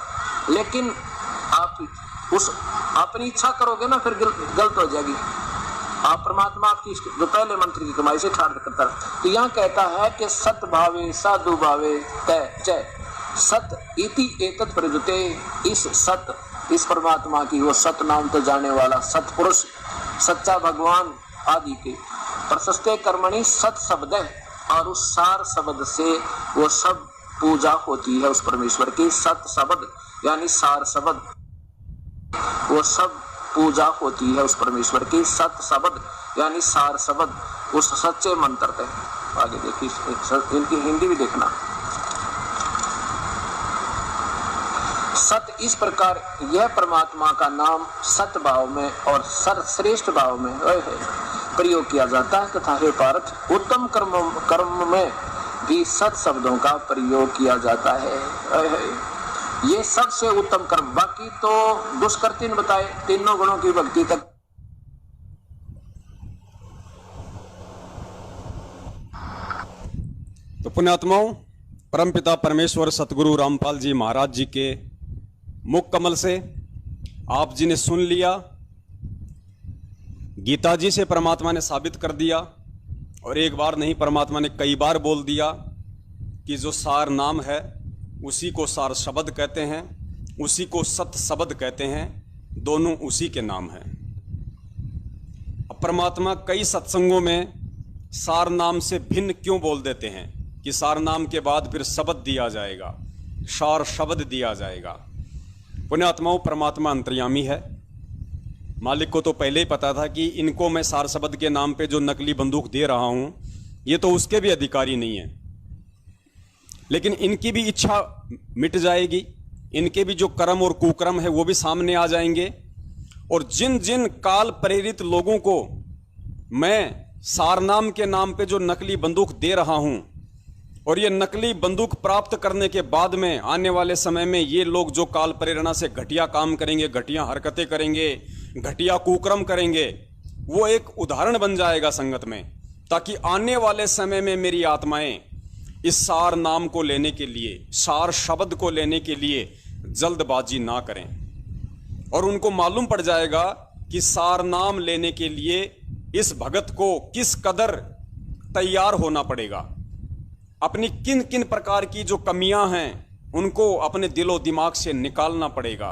लेकिन आप उस अपनी इच्छा करोगे ना फिर गलत हो जाएगी। आप परमात्मा आपकी जो पहले मंत्र की कमाई से ठाड़ करता है। तो यहाँ कहता है कि सत भावे साधु भावे तय च सत इति एतत् प्रयुज्यते। इस सत, इस परमात्मा की वो सत नाम तो जाने वाला सतपुरुष, सच्चा भगवान आदि के प्रशस्ते कर्मणि सत शब्द है, और उस सार शब्द से वो सब पूजा होती है उस परमेश्वर की। सत शब्द यानी सार शब्द, वो सब पूजा होती है उस परमेश्वर की। सत शब्द यानी सार शब्द, उस सच्चे मंत्र थे। आगे देखिए इनकी हिंदी भी देखना। सत इस प्रकार यह परमात्मा का नाम सत भाव में और सर्वश्रेष्ठ भाव में प्रयोग किया जाता है, तथा हे पार्थ उत्तम कर्म में भी सत शब्दों का प्रयोग किया जाता है। ये सबसे उत्तम कर्म, बाकी तो दुष्कर 3 बताए, तीनों गुणों की भक्ति तक। तो पुण्यात्माओं, परमपिता परमेश्वर सतगुरु रामपाल जी महाराज जी के मुख कमल से आप जी ने सुन लिया, गीता जी से परमात्मा ने साबित कर दिया, और एक बार नहीं परमात्मा ने कई बार बोल दिया कि जो सार नाम है उसी को सार शब्द कहते हैं, उसी को सत शब्द कहते हैं, दोनों उसी के नाम हैं। अब परमात्मा कई सत्संगों में सार नाम से भिन्न क्यों बोल देते हैं कि सार नाम के बाद फिर शब्द दिया जाएगा, सार शब्द दिया जाएगा। पुण्यात्माओं, परमात्मा अंतर्यामी है। मालिक को तो पहले ही पता था कि इनको मैं सार शब्द के नाम पे जो नकली बंदूक दे रहा हूं, ये तो उसके भी अधिकारी नहीं है, लेकिन इनकी भी इच्छा मिट जाएगी, इनके भी जो कर्म और कुकर्म है वो भी सामने आ जाएंगे। और जिन जिन काल प्रेरित लोगों को मैं सारनाम के नाम पे जो नकली बंदूक दे रहा हूं, और ये नकली बंदूक प्राप्त करने के बाद में आने वाले समय में ये लोग जो काल प्रेरणा से घटिया काम करेंगे, घटिया हरकतें करेंगे, घटिया कुकर्म करेंगे, वो एक उदाहरण बन जाएगा संगत में, ताकि आने वाले समय में मेरी आत्माएं इस सार नाम को लेने के लिए, सार शब्द को लेने के लिए जल्दबाजी ना करें। और उनको मालूम पड़ जाएगा कि सार नाम लेने के लिए इस भगत को किस कदर तैयार होना पड़ेगा, अपनी किन किन प्रकार की जो कमियां हैं उनको अपने दिलो दिमाग से निकालना पड़ेगा।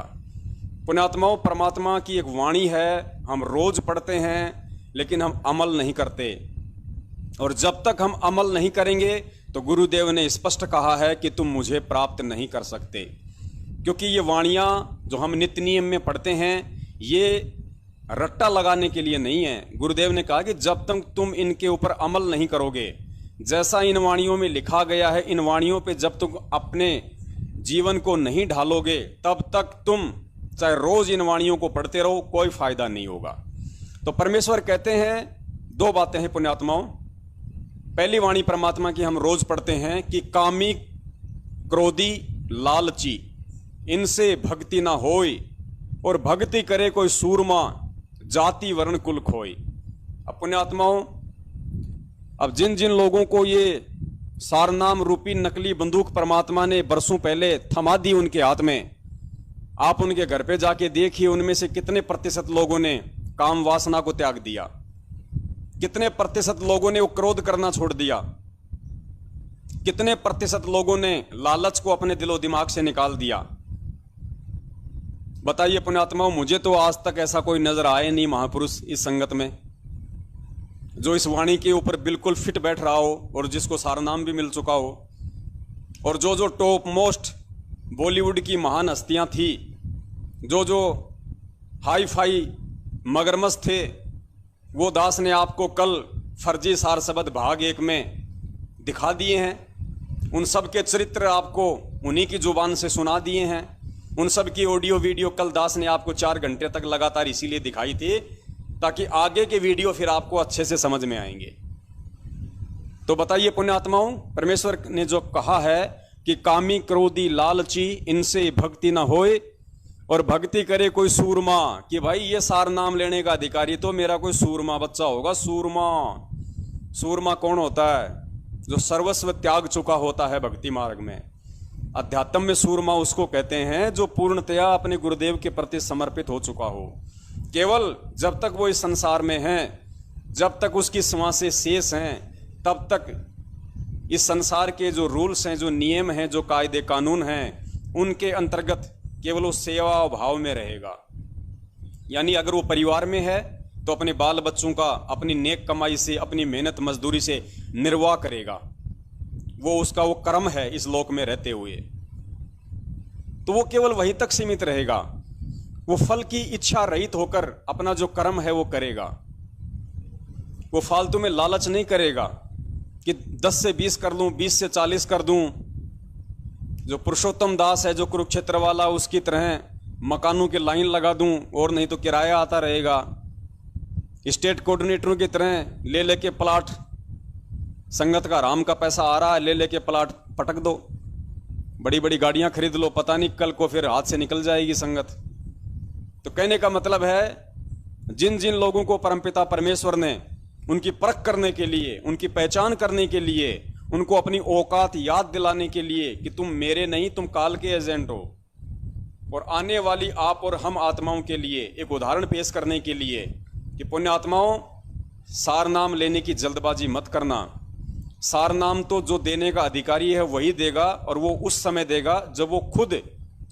पुण्यात्माओं, परमात्मा की एक वाणी है, हम रोज पढ़ते हैं लेकिन हम अमल नहीं करते। और जब तक हम अमल नहीं करेंगे तो गुरुदेव ने स्पष्ट कहा है कि तुम मुझे प्राप्त नहीं कर सकते। क्योंकि ये वाणियाँ जो हम नित्य नियम में पढ़ते हैं ये रट्टा लगाने के लिए नहीं है। गुरुदेव ने कहा कि जब तक तुम इनके ऊपर अमल नहीं करोगे, जैसा इन वाणियों में लिखा गया है, इन वाणियों पे जब तुम अपने जीवन को नहीं ढालोगे तब तक तुम चाहे रोज इन वाणियों को पढ़ते रहो, कोई फायदा नहीं होगा। तो परमेश्वर कहते हैं दो बातें हैं पुण्यात्माओं। पहली वाणी परमात्मा की हम रोज पढ़ते हैं कि कामी क्रोधी लालची इनसे भक्ति ना होई, और भक्ति करे कोई सूरमा जाति वर्ण कुल खोई। अब पुण्यात्माओं, अब जिन जिन लोगों को ये सारनाम रूपी नकली बंदूक परमात्मा ने बरसों पहले थमा दी उनके हाथ में, आप उनके घर पे जाके देखिए उनमें से कितने प्रतिशत लोगों ने काम वासना को त्याग दिया, कितने प्रतिशत लोगों ने वो क्रोध करना छोड़ दिया, कितने प्रतिशत लोगों ने लालच को अपने दिलो दिमाग से निकाल दिया। बताइए पुण्यात्माओं, मुझे तो आज तक ऐसा कोई नजर आए नहीं महापुरुष इस संगत में जो इस वाणी के ऊपर बिल्कुल फिट बैठ रहा हो और जिसको सारनाम भी मिल चुका हो। और जो जो टॉप मोस्ट बॉलीवुड की महान हस्तियां थी, जो जो हाई फाई मगरमच्छ थे, वो दास ने आपको कल फर्जी सार शब्द भाग 1 में दिखा दिए हैं। उन सब के चरित्र आपको उन्हीं की जुबान से सुना दिए हैं। उन सब की ऑडियो वीडियो कल दास ने आपको 4 घंटे तक लगातार इसीलिए दिखाई थी ताकि आगे के वीडियो फिर आपको अच्छे से समझ में आएंगे। तो बताइए पुण्यात्माओं, परमेश्वर ने जो कहा है कि कामी क्रोधी लालची इनसे भक्ति ना होए, और भक्ति करे कोई सूरमा, कि भाई ये सार नाम लेने का अधिकारी तो मेरा कोई सूरमा बच्चा होगा। सूरमा, सूरमा कौन होता है? जो सर्वस्व त्याग चुका होता है भक्ति मार्ग में। अध्यात्म में सूरमा उसको कहते हैं जो पूर्णतया अपने गुरुदेव के प्रति समर्पित हो चुका हो। केवल जब तक वो इस संसार में है, जब तक उसकी श्वासें शेष हैं, तब तक इस संसार के जो रूल्स हैं, जो नियम हैं, जो कायदे कानून हैं, उनके अंतर्गत केवल वो सेवा भाव में रहेगा। यानी अगर वो परिवार में है तो अपने बाल बच्चों का अपनी नेक कमाई से, अपनी मेहनत मजदूरी से निर्वाह करेगा। वो उसका वो कर्म है इस लोक में रहते हुए, तो वो केवल वहीं तक सीमित रहेगा। वो फल की इच्छा रहित होकर अपना जो कर्म है वो करेगा। वो फालतू में लालच नहीं करेगा कि 10 से 20 कर दूं, 20 से 40 कर दूं। जो पुरुषोत्तम दास है, जो कुरुक्षेत्र वाला, उसकी तरह मकानों की लाइन लगा दूं और नहीं तो किराया आता रहेगा। स्टेट कोऑर्डिनेटरों की तरह ले लेके प्लाट, संगत का राम का पैसा आ रहा है, ले लेके प्लाट पटक दो, बड़ी बड़ी गाड़ियां खरीद लो, पता नहीं कल को फिर हाथ से निकल जाएगी संगत। तो कहने का मतलब है, जिन जिन लोगों को परमपिता परमेश्वर ने उनकी परख करने के लिए, उनकी पहचान करने के लिए, उनको अपनी औकात याद दिलाने के लिए कि तुम मेरे नहीं, तुम काल के एजेंट हो, और आने वाली आप और हम आत्माओं के लिए एक उदाहरण पेश करने के लिए कि पुण्य आत्माओं, सार नाम लेने की जल्दबाजी मत करना। सार नाम तो जो देने का अधिकारी है वही देगा, और वो उस समय देगा जब वो खुद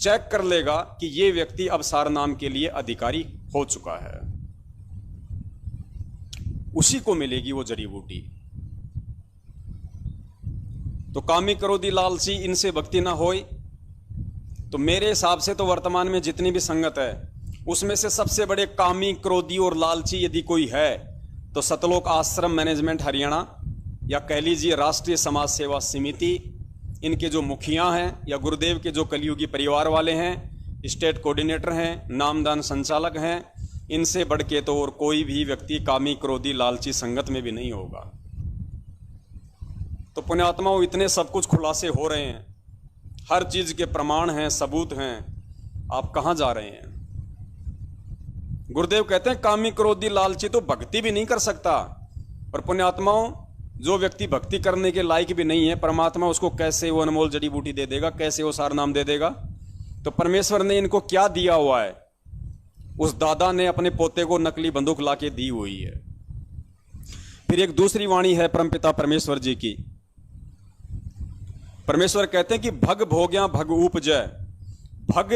चेक कर लेगा कि ये व्यक्ति अब सार नाम के लिए अधिकारी हो चुका है। उसी को मिलेगी वो जड़ी बूटी। तो कामी क्रोधी लालची इनसे भक्ति ना होई। तो मेरे हिसाब से तो वर्तमान में जितनी भी संगत है उसमें से सबसे बड़े कामी क्रोधी और लालची यदि कोई है तो सतलोक आश्रम मैनेजमेंट हरियाणा, या कह लीजिए राष्ट्रीय समाज सेवा समिति, इनके जो मुखिया हैं या गुरुदेव के जो कलयुगी परिवार वाले हैं, स्टेट कोऑर्डिनेटर हैं, नामदान संचालक हैं, इनसे बढ़ के तो और कोई भी व्यक्ति कामी क्रोधी लालची संगत में भी नहीं होगा। तो पुण्यात्माओं, इतने सब कुछ खुलासे हो रहे हैं, हर चीज के प्रमाण हैं, सबूत हैं, आप कहां जा रहे हैं? गुरुदेव कहते हैं कामी क्रोधी लालची तो भक्ति भी नहीं कर सकता। और पुण्यात्माओं, जो व्यक्ति भक्ति करने के लायक भी नहीं है, परमात्मा उसको कैसे वो अनमोल जड़ी बूटी दे देगा, कैसे वो सार नाम दे देगा? तो परमेश्वर ने इनको क्या दिया हुआ है? उस दादा ने अपने पोते को नकली बंदूक लाके दी हुई है। फिर एक दूसरी वाणी है परमपिता परमेश्वर जी की। परमेश्वर कहते हैं कि भग भोग्या भग उपजय। भग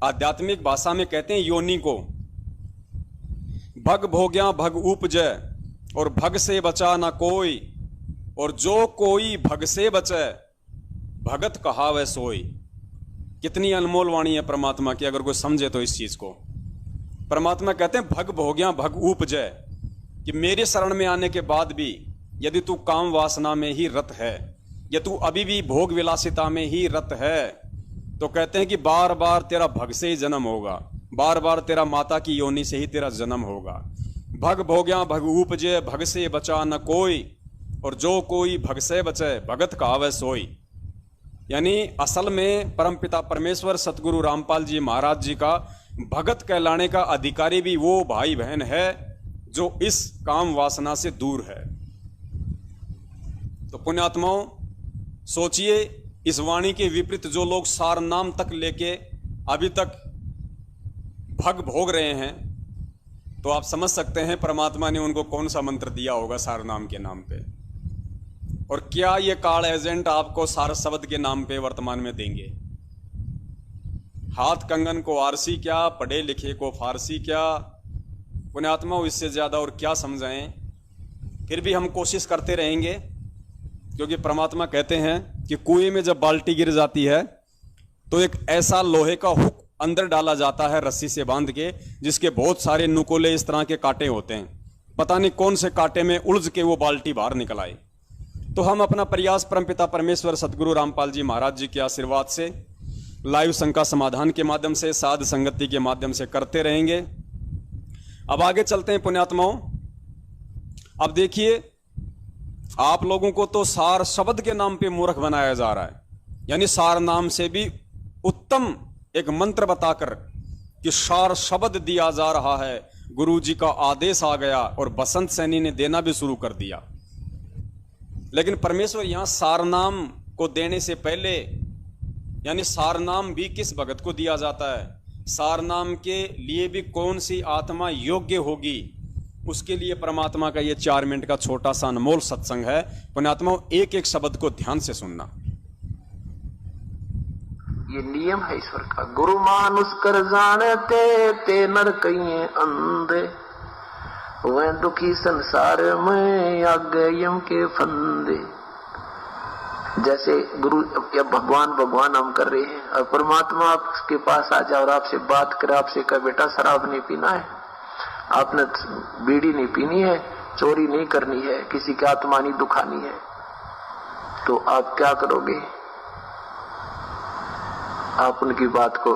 आध्यात्मिक भाषा में कहते हैं योनि को। भग भोग्या भग उपजय, और भग से बचा ना कोई, और जो कोई भग से बचे भगत कहावे सोई। कितनी अनमोल वाणी है परमात्मा की, अगर कोई समझे तो इस चीज को। परमात्मा कहते हैं भग भोग्या भग उपजय, कि मेरे शरण में आने के बाद भी यदि तू काम वासना में ही रत है, या तू अभी भी भोग विलासिता में ही रत है, तो कहते हैं कि बार बार तेरा भग से ही जन्म होगा, बार बार तेरा माता की योनि से ही तेरा जन्म होगा। भग भोग्या भग उपजे, भग से बचा न कोई, और जो कोई भग से बचे भगत कहावे सोई। यानी असल में परमपिता परमेश्वर सतगुरु रामपाल जी महाराज जी का भगत कहलाने का अधिकारी भी वो भाई बहन है जो इस काम वासना से दूर है। तो पुण्यात्माओं, सोचिए, इस वाणी के विपरीत जो लोग सार नाम तक लेके अभी तक भग भोग रहे हैं, तो आप समझ सकते हैं परमात्मा ने उनको कौन सा मंत्र दिया होगा सार नाम के नाम पे। और क्या ये काल एजेंट आपको सार शब्द के नाम पे वर्तमान में देंगे? हाथ कंगन को आरसी क्या, पढ़े लिखे को फारसी क्या? पुण्यात्मा, इससे ज्यादा और क्या समझाएं? फिर भी हम कोशिश करते रहेंगे, क्योंकि परमात्मा कहते हैं कि कुएं में जब बाल्टी गिर जाती है तो एक ऐसा लोहे का हुक अंदर डाला जाता है रस्सी से बांध के, जिसके बहुत सारे नुकीले इस तरह के कांटे होते हैं। पता नहीं कौन से कांटे में उलझ के वो बाल्टी बाहर निकल आए। तो हम अपना प्रयास परमपिता परमेश्वर सतगुरु रामपाल जी महाराज जी के आशीर्वाद से, लाइव शंका समाधान के माध्यम से, साध संगति के माध्यम से करते रहेंगे। अब आगे चलते हैं पुण्यात्माओं। अब देखिए, आप लोगों को तो सार शब्द के नाम पे मूर्ख बनाया जा रहा है, यानी सार नाम से भी उत्तम एक मंत्र बताकर कि सार शब्द दिया जा रहा है। गुरु जी का आदेश आ गया और बसंत सैनी ने देना भी शुरू कर दिया। लेकिन परमेश्वर यहां सार नाम को देने से पहले, यानी सार नाम भी किस भगत को दिया जाता है, सार नाम के लिए भी कौन सी आत्मा योग्य होगी, उसके लिए परमात्मा का ये 4 मिनट का छोटा सा अनमोल सत्संग है। पुण्यात्माओं, एक एक शब्द को ध्यान से सुनना। ये नियम है ईश्वर का। गुरु मानुष कर जानते ते नर कहिए अंधे, वह दुखी संसार में आगे यम के फंदे। जैसे गुरु या भगवान भगवान हम कर रहे हैं, और परमात्मा आपके पास आ जाए और आपसे बात करे, आपसे कहे बेटा शराब नहीं पीना है, आपने बीड़ी नहीं पीनी है, चोरी नहीं करनी है, किसी की आत्मा नहीं दुखानी है, तो आप क्या करोगे? आप उनकी बात को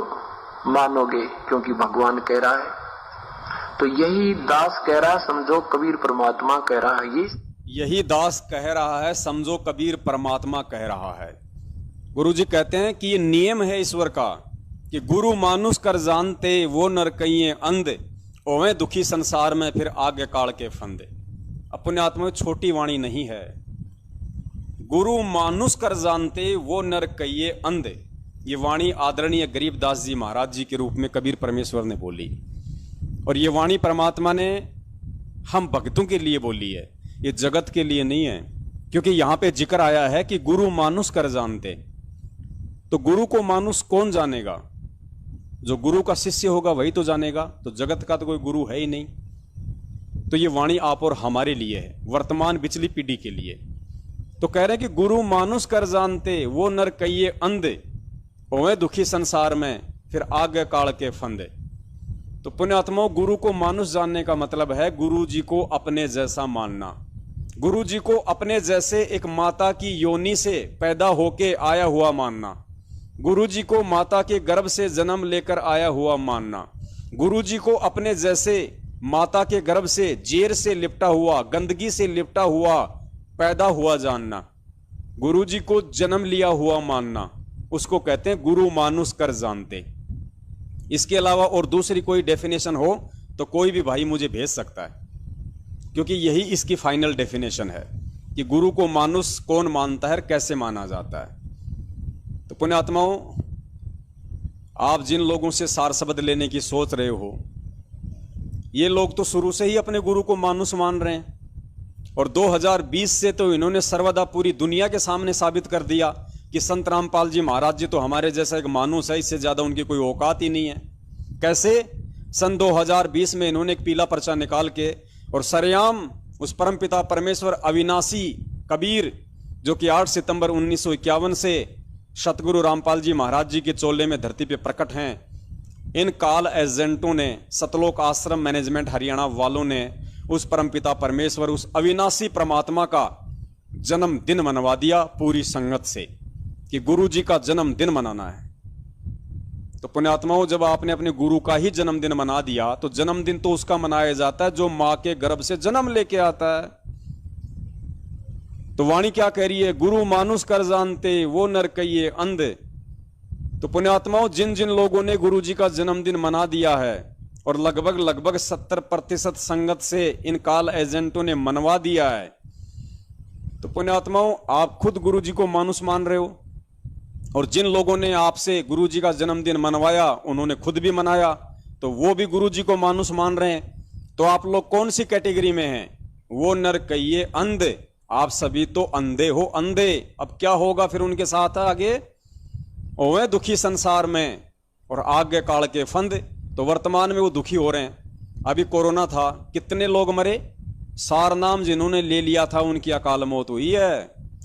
मानोगे, क्योंकि भगवान कह रहा है। तो यही दास कह रहा है, समझो कबीर परमात्मा कह रहा है। यही दास कह रहा है, समझो कबीर परमात्मा कह रहा है। गुरु जी कहते हैं कि ये नियम है ईश्वर का कि गुरु मानुष कर जानते वो नर कहिए अंध, ओवे दुखी संसार में फिर आगे काल के फंदे। अपने आत्मा में छोटी वाणी नहीं है। गुरु मानुष कर जानते वो नर कहिए अंध, ये वाणी आदरणीय गरीबदास जी महाराज जी के रूप में कबीर परमेश्वर ने बोली, और ये वाणी परमात्मा ने हम भक्तों के लिए बोली है, ये जगत के लिए नहीं है। क्योंकि यहां पे जिक्र आया है कि गुरु मानुष कर जानते, तो गुरु को मानुष कौन जानेगा? जो गुरु का शिष्य होगा वही तो जानेगा। तो जगत का तो कोई गुरु है ही नहीं। तो ये वाणी आप और हमारे लिए है, वर्तमान पिछली पीढ़ी के लिए। तो कह रहे हैं कि गुरु मानुष कर जानते वो नर कहिए अंधे, ओवे दुखी संसार में फिर आगे काल के फंदे। तो पुण्यात्माओं, गुरु को मानुष जानने का मतलब है गुरु जी को अपने जैसा मानना, गुरु जी को अपने जैसे एक माता की योनि से पैदा होके आया हुआ मानना, गुरु जी को माता के गर्भ से जन्म लेकर आया हुआ मानना, गुरु जी को अपने जैसे माता के गर्भ से जेर से लिपटा हुआ, गंदगी से लिपटा हुआ पैदा हुआ जानना, गुरु जी को जन्म लिया हुआ मानना, उसको कहते हैं गुरु मानुष कर जानते। इसके अलावा और दूसरी कोई डेफिनेशन हो तो कोई भी भाई मुझे भेज सकता है। क्योंकि यही इसकी फाइनल डेफिनेशन है कि गुरु को मानुष कौन मानता है और कैसे माना जाता है। तो पुण्यात्माओं, आप जिन लोगों से सार शब्द लेने की सोच रहे हो, ये लोग तो शुरू से ही अपने गुरु को मानुष मान रहे हैं, और 2020 से तो इन्होंने सर्वदा पूरी दुनिया के सामने साबित कर दिया कि संत रामपाल जी महाराज जी तो हमारे जैसा एक मानुष है, इससे ज्यादा उनकी कोई औकात ही नहीं है। कैसे? सन 2020 में इन्होंने एक पीला पर्चा निकाल के और सरेआम उस परमपिता परमेश्वर अविनाशी कबीर, जो कि 8 सितंबर 1951 से सतगुरु रामपाल जी महाराज जी के चोले में धरती पे प्रकट हैं, इन काल एजेंटों ने, सतलोक आश्रम मैनेजमेंट हरियाणा वालों ने उस परमपिता परमेश्वर, उस अविनाशी परमात्मा का जन्मदिन मनवा दिया पूरी संगत से कि गुरु जी का जन्मदिन मनाना है। तो पुण्यात्माओं, जब आपने अपने गुरु का ही जन्मदिन मना दिया तो जन्मदिन तो उसका मनाया जाता है जो मां के गर्भ से जन्म लेके आता है। तो वाणी क्या कह रही है? गुरु मानुष कर जानते वो नर कहिए अंध। तो पुण्यात्माओं, जिन जिन लोगों ने गुरु जी का जन्मदिन मना दिया है और लगभग 70% संगत से इन काल एजेंटों ने मनवा दिया है, तो पुण्यात्माओं, आप खुद गुरु जी को मानुष मान रहे हो, और जिन लोगों ने आपसे गुरु जी का जन्मदिन मनवाया उन्होंने खुद भी मनाया, तो वो भी गुरु जी को मानुष मान रहे हैं। तो आप लोग कौन सी कैटेगरी में हैं? वो नर कहिए अंध। आप सभी तो अंधे हो, अंधे। अब क्या होगा फिर उनके साथ आगे? ओए दुखी संसार में और आगे काल के फंद। तो वर्तमान में वो दुखी हो रहे हैं। अभी कोरोना था, कितने लोग मरे? सार नाम जिन्होंने ले लिया था उनकी अकाल मौत हुई है।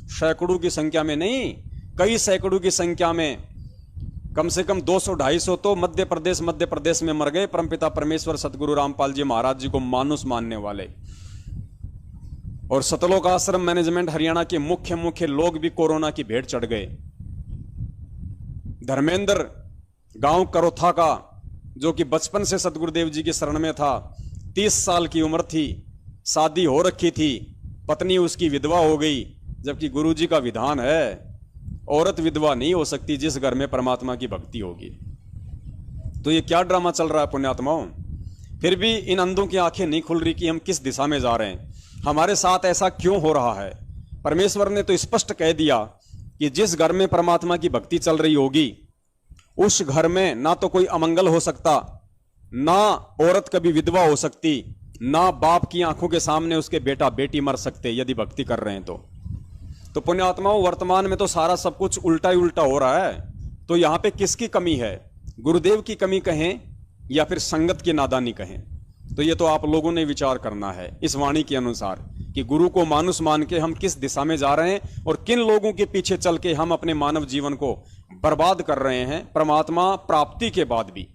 सैकड़ों की संख्या में नहीं, कई सैकड़ों की संख्या में, कम से कम 200-250 तो मध्य प्रदेश में मर गए परमपिता परमेश्वर सतगुरु रामपाल जी महाराज जी को मानुष मानने वाले। और सतलोक आश्रम मैनेजमेंट हरियाणा के मुख्य लोग भी कोरोना की भेंट चढ़ गए। धर्मेंद्र, गांव करोथा का, जो कि बचपन से सतगुरुदेव जी की शरण में था, 30 साल की उम्र थी, शादी हो रखी थी, पत्नी उसकी विधवा हो गई, जबकि गुरु जी का विधान है औरत विधवा नहीं हो सकती जिस घर में परमात्मा की भक्ति होगी। तो ये क्या ड्रामा चल रहा है पुण्यात्माओं? फिर भी इन अंधों की आंखें नहीं खुल रही कि हम किस दिशा में जा रहे हैं, हमारे साथ ऐसा क्यों हो रहा है। परमेश्वर ने तो स्पष्ट कह दिया कि जिस घर में परमात्मा की भक्ति चल रही होगी उस घर में ना तो कोई अमंगल हो सकता, ना औरत कभी विधवा हो सकती, ना बाप की आंखों के सामने उसके बेटा बेटी मर सकते यदि भक्ति कर रहे हैं तो पुण्यात्माओं, वर्तमान में तो सारा सब कुछ उल्टा ही उल्टा हो रहा है। तो यहां पे किसकी कमी है? गुरुदेव की कमी कहें या फिर संगत की नादानी कहें? तो ये तो आप लोगों ने विचार करना है इस वाणी के अनुसार कि गुरु को मानुष मान के हम किस दिशा में जा रहे हैं और किन लोगों के पीछे चल के हम अपने मानव जीवन को बर्बाद कर रहे हैं परमात्मा प्राप्ति के बाद भी।